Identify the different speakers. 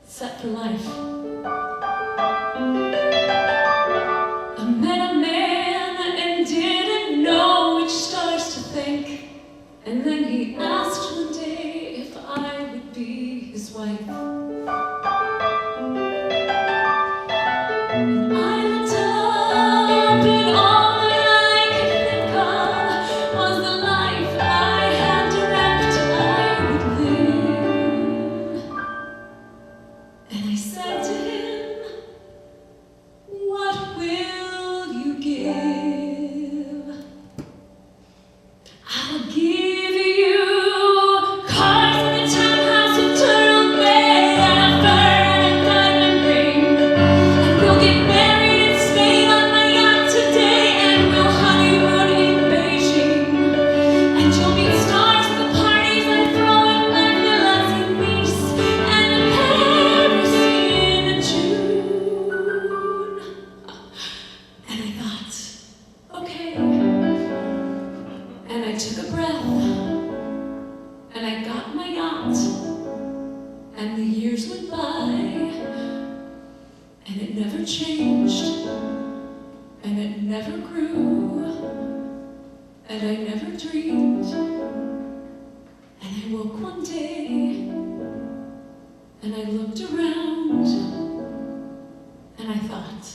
Speaker 1: Set for life. I met a man and didn't know which stars to thank, and then he asked one day if I would be his wife. And I looked up and all that I could think of was the life I had dreamt I would live. And I said to him, "What will you give?" "I'll give you cars and a townhouse, a turtle bed, and a fur and a diamond ring. And we'll get married in Spain on my yacht today, and we'll honeymoon in Beijing. And you'll meet stars at the parties I throw at my villas in Nice and in Paris in June." And I thought, okay. And I took a breath, and I got my yacht, and the years went by, and it never changed, and it never grew, and I never dreamed. And I woke one day, and I looked around, and I thought,